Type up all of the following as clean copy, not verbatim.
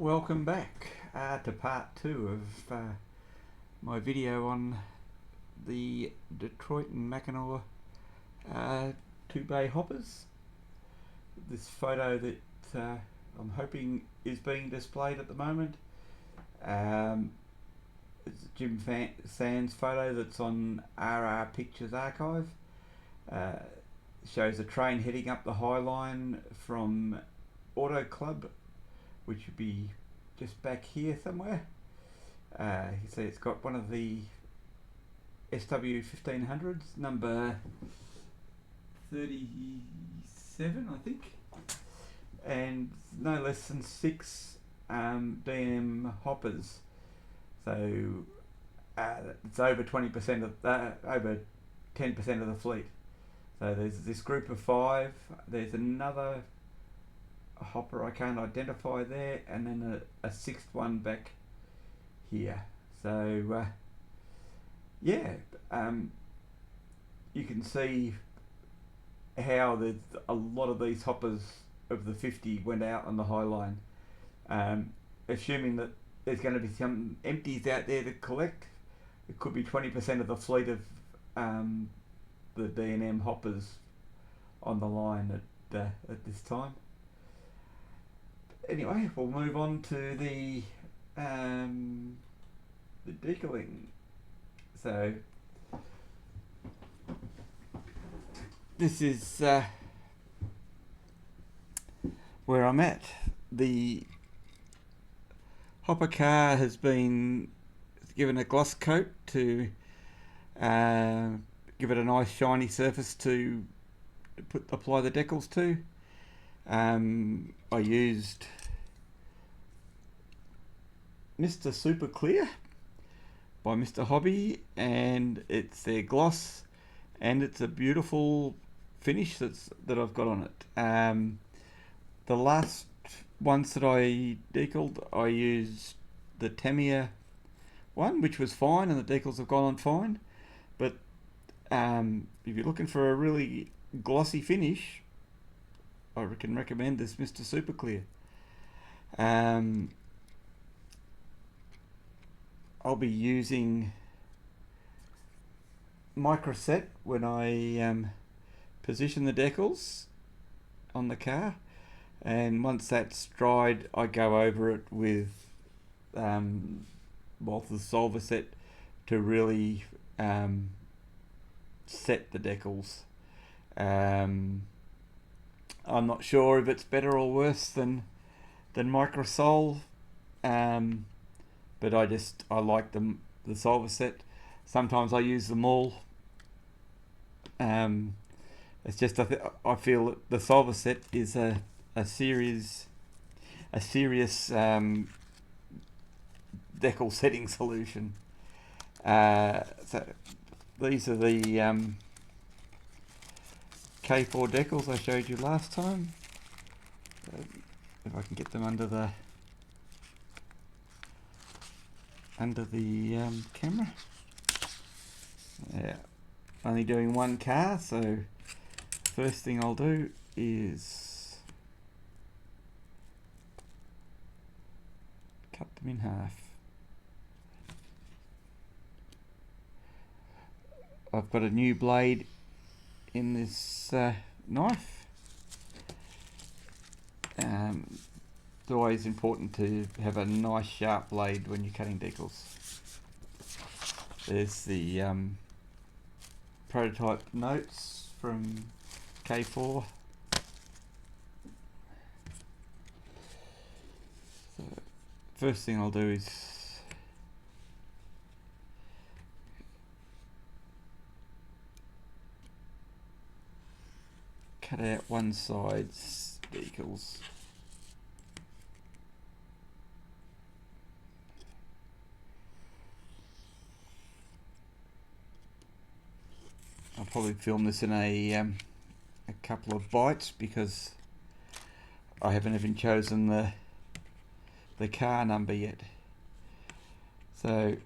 Welcome back to part 2 of my video on the Detroit and Mackinac 2-bay hoppers. This photo that I'm hoping is being displayed at the moment. It's Jim Sands' photo that's on RR Pictures Archive. Shows a train heading up the High Line from Auto Club, which would be just back here somewhere. You see it's got one of the SW 1500s, number 37 I think, and no less than 6 D&M hoppers. So it's over 20% of over 10% of the fleet. So there's this group of 5. There's another hopper I can't identify there, and then a 6th one back here. So yeah, you can see how there's a lot of these hoppers of the 50 went out on the High Line. Assuming that there's going to be some empties out there to collect, it could be 20% of the fleet of the D&M hoppers on the line at this time. Anyway, we'll move on to the decaling. So this is where I'm at. The hopper car has been given a gloss coat to give it a nice shiny surface to apply the decals to. I used Mr. Super Clear by Mr. Hobby, and it's their gloss, and it's a beautiful finish that I've got on it. The last ones that I decaled, I used the Tamiya one, which was fine, and the decals have gone on fine. But if you're looking for a really glossy finish, I can recommend this Mr. Super Clear. I'll be using microset when I position the decals on the car, and once that's dried I go over it with the solver set to really set the decals. I'm not sure if it's better or worse than microsol, but I like the solver set. Sometimes I use them all. It's just I feel that the solver set is a serious decal setting solution. So these are the K4 Decals I showed you last time. If I can get them under the camera. Yeah, only doing one car, so first thing I'll do is cut them in half. I've got a new blade in this knife. It's always important to have a nice sharp blade when you're cutting decals. There's the prototype notes from K4. So first thing I'll do is cut out one side's decals. I'll probably film this in a couple of bites because I haven't even chosen the car number yet. So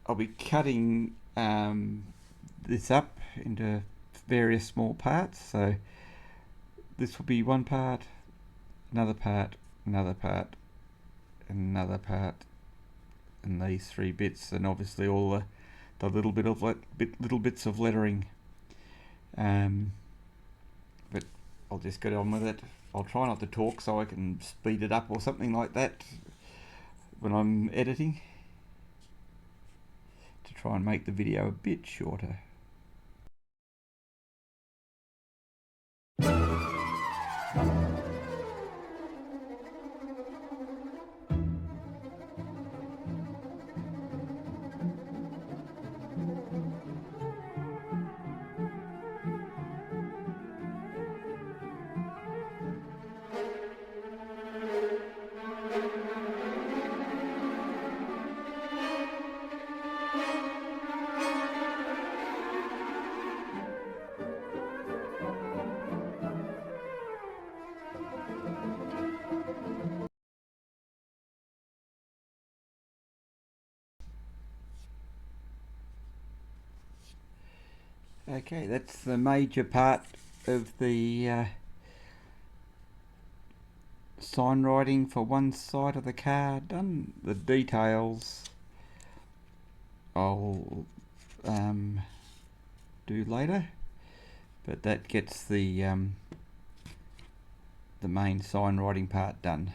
I'll be cutting this up into various small parts. So this will be one part, another part, another part, another part, and these 3 bits, and obviously all the little bits of lettering. But I'll just get on with it. I'll try not to talk so I can speed it up or something like that when I'm editing, to try and make the video a bit shorter. Okay, that's the major part of the sign writing for one side of the car done. The details I'll do later, but that gets the main sign writing part done.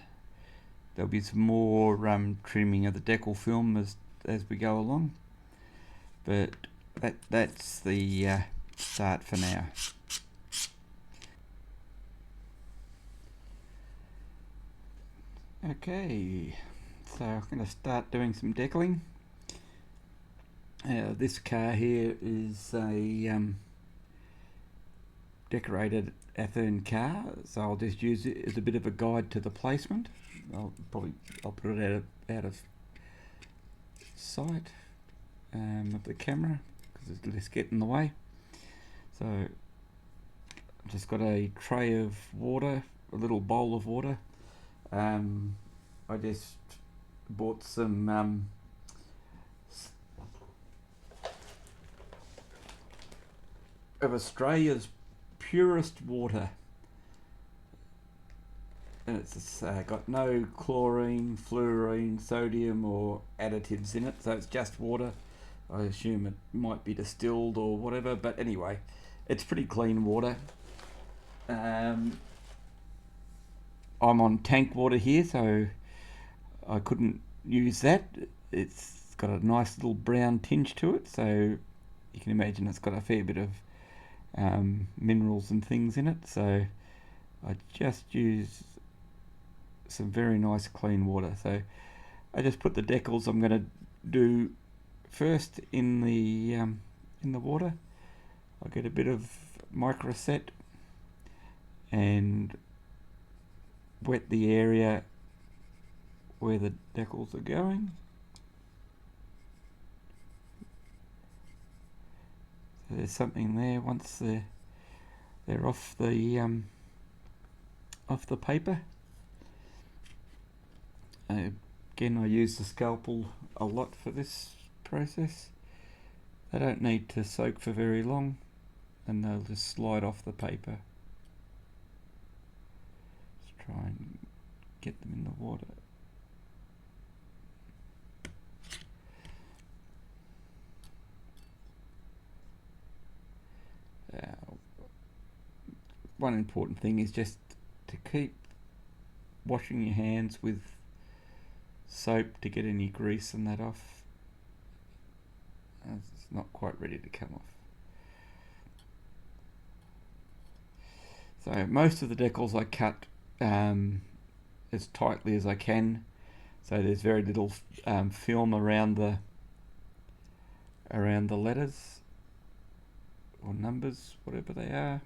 There'll be some more trimming of the decal film as we go along, but that's the start for now. Okay, so I'm going to start doing some decaling. This car here is a decorated Athern car, so I'll just use it as a bit of a guide to the placement. I'll put it out of sight of the camera because it's less get in the way. So I've just got a tray of water, a little bowl of water. I just bought some of Australia's purest water, and it's got no chlorine, fluorine, sodium or additives in it, so it's just water. I assume it might be distilled or whatever, but anyway, it's pretty clean water. I'm on tank water here, so I couldn't use that. It's got a nice little brown tinge to it, so you can imagine it's got a fair bit of minerals and things in it, so I just use some very nice clean water. So I just put the decals I'm going to do first in the water. I'll get a bit of microset and wet the area where the decals are going. So there's something there once they're off the paper. Again, I use the scalpel a lot for this process. They don't need to soak for very long, and they'll just slide off the paper. Let's try and get them in the water. One important thing is just to keep washing your hands with soap to get any grease and that off. It's not quite ready to come off. So most of the decals I cut as tightly as I can, so there's very little film around the letters or numbers, whatever they are.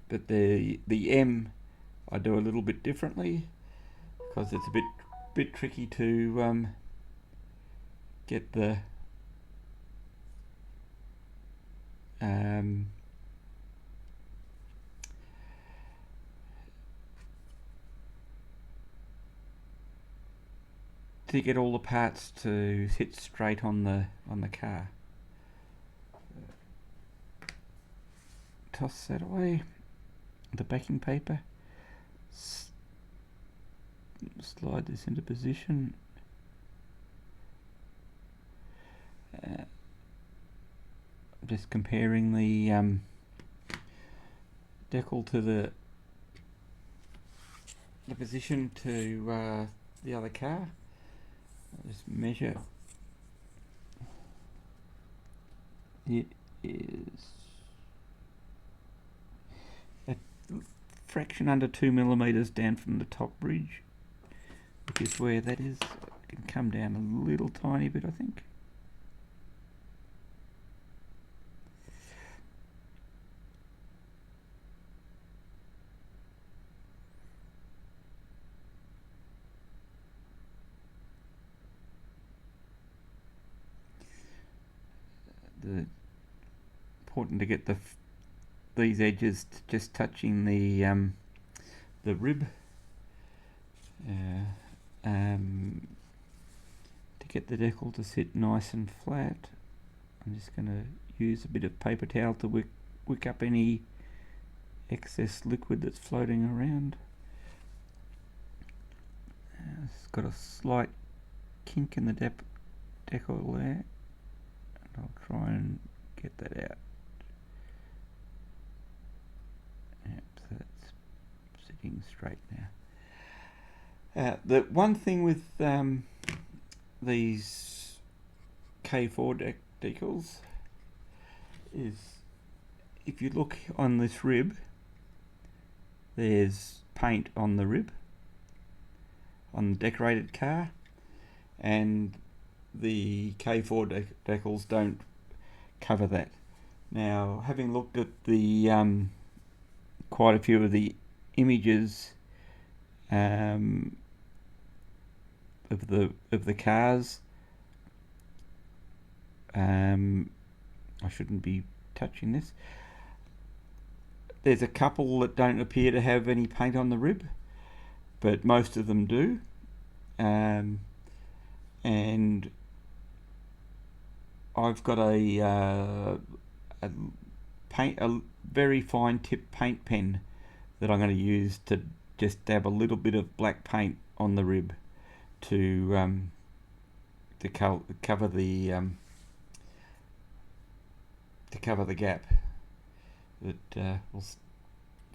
But the M I do a little bit differently because it's a bit tricky to get the to get all the parts to sit straight on the car. Toss that away, the backing paper. slide this into position. Just comparing the decal to the position to the other car. I'll just measure. It is a fraction under 2 millimeters down from the top bridge, which is where that is. It can come down a little tiny bit, I think. Important to get these edges just touching the rib to get the decal to sit nice and flat. I'm just going to use a bit of paper towel to wick up any excess liquid that's floating around. It's got a slight kink in the decal there. I'll try and get that out. Yep, so that's sitting straight now. The one thing with these K4 decals is, if you look on this rib, there's paint on the rib, on the decorated car, and the K4 decals don't cover that. Now, having looked at the quite a few of the images of the cars, I shouldn't be touching this. There's a couple that don't appear to have any paint on the rib, but most of them do. And I've got a very fine tip paint pen that I'm going to use to just dab a little bit of black paint on the rib to cover the gap. That we'll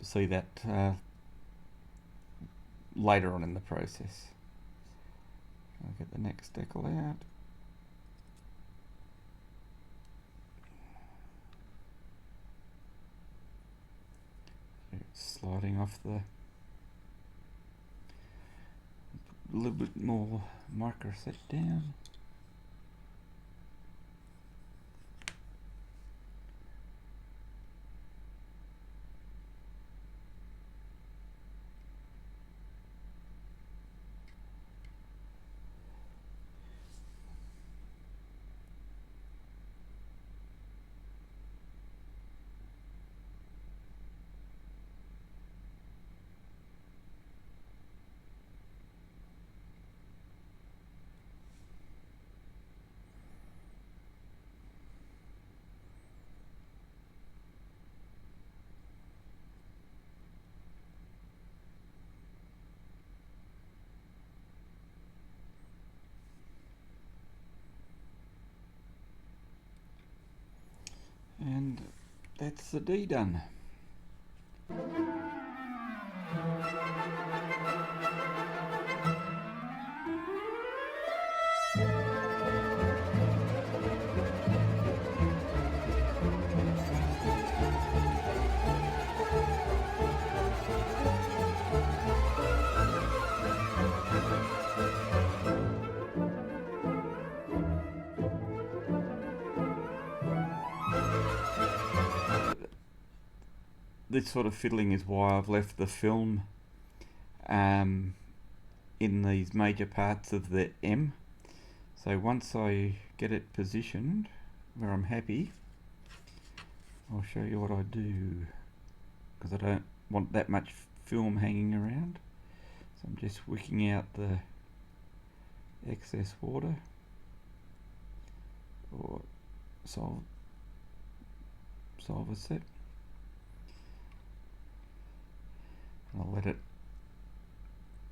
see that later on in the process. I'll get the next decal out. It's sliding off a little bit more marker set down. And that's the D done. This sort of fiddling is why I've left the film in these major parts of the M. So once I get it positioned where I'm happy, I'll show you what I do, because I don't want that much film hanging around. So I'm just wicking out the excess water, or solver set. I'll let it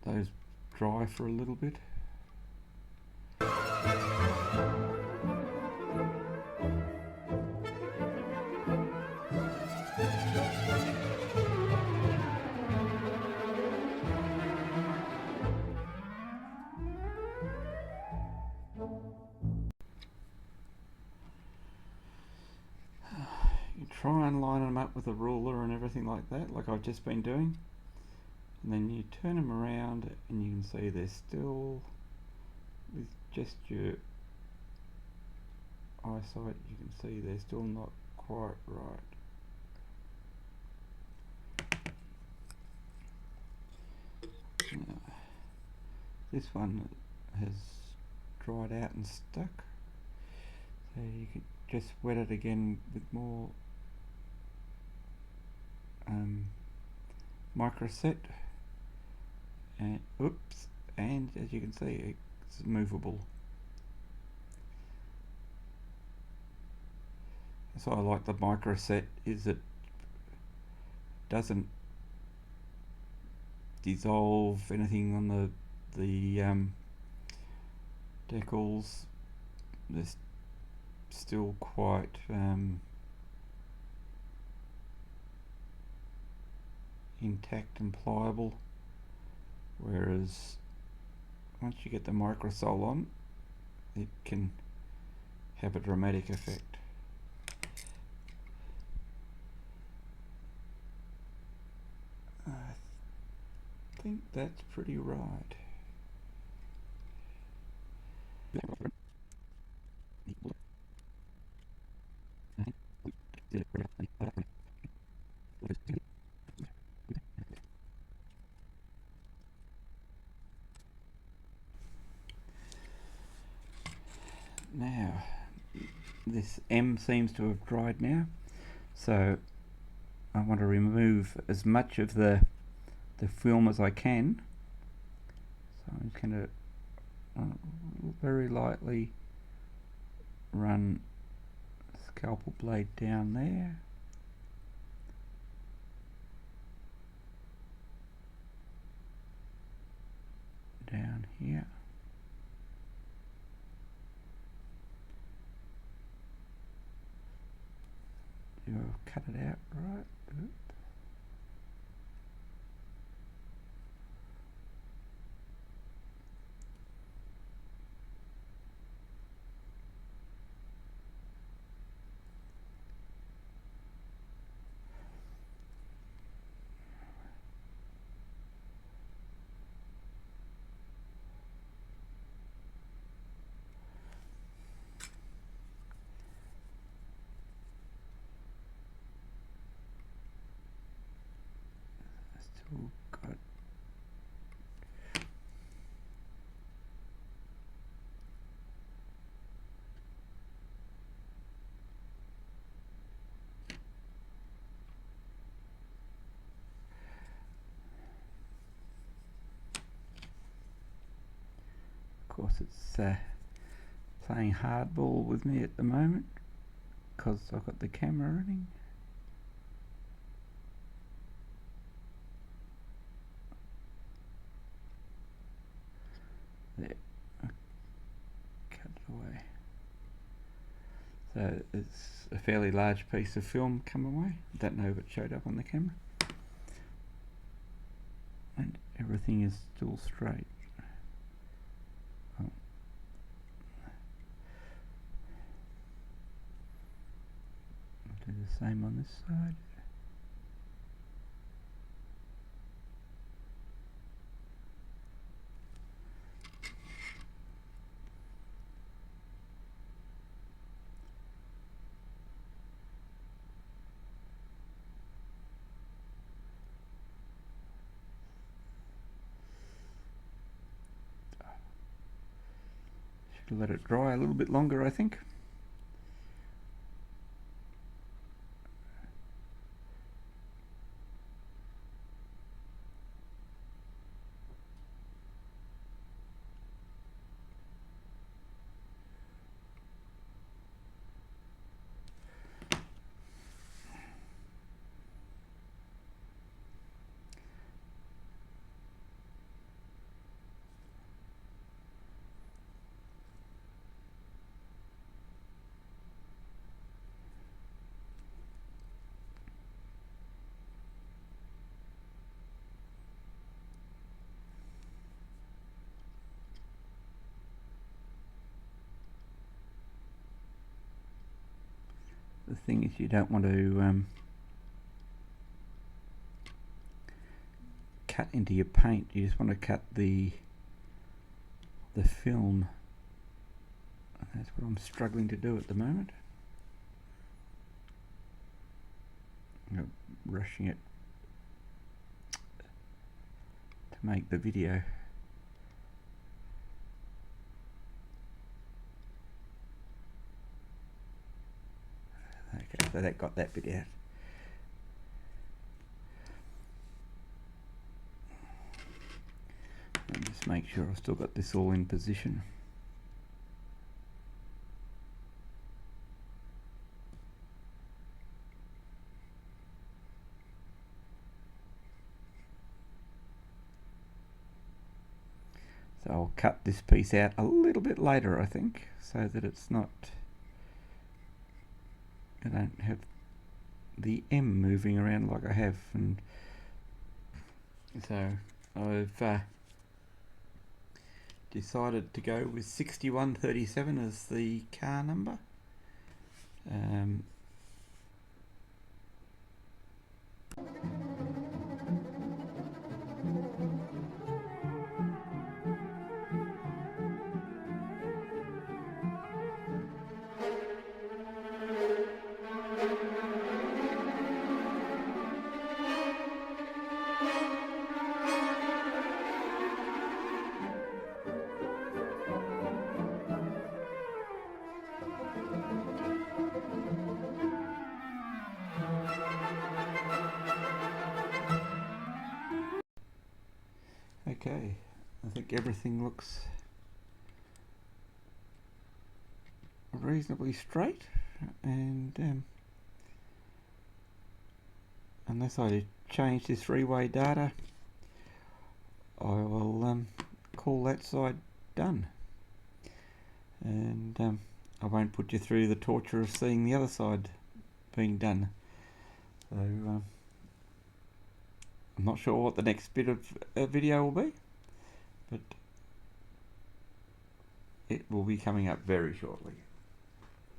those dry for a little bit. You try and line them up with a ruler and everything like that, like I've just been doing, and then you turn them around and you can see they're still, with just your eyesight, you can see they're still not quite right. Now, this one has dried out and stuck, so you can just wet it again with more microset, and oops, and as you can see, it's movable. So I like the microset is it doesn't dissolve anything on the decals. They're still quite intact and pliable, whereas once you get the microsol on, it can have a dramatic effect. I think that's pretty right. Now, this M seems to have dried now, so I want to remove as much of the film as I can. So I'm just going to very lightly run the scalpel blade down there. Down here. Do I cut it out right? Oop. Still got of course it's playing hardball with me at the moment because I've got the camera running. There, I cut it away. So it's a fairly large piece of film come away. I don't know if it showed up on the camera. And everything is still straight. Oh. I'll do the same on this side. Should let it dry a little bit longer, I think. the thing is, you don't want to cut into your paint. You just want to cut the film. That's what I'm struggling to do at the moment. I'm rushing it to make the video. Okay, so that got that bit out. And just make sure I've still got this all in position. So I'll cut this piece out a little bit later, I think, so that it's not, I don't have the M moving around like I have. And so I've decided to go with 6137 as the car number. Okay, I think everything looks reasonably straight, and unless I change this three-way data, I will call that side done, and I won't put you through the torture of seeing the other side being done. So I'm not sure what the next bit of video will be, but it will be coming up very shortly.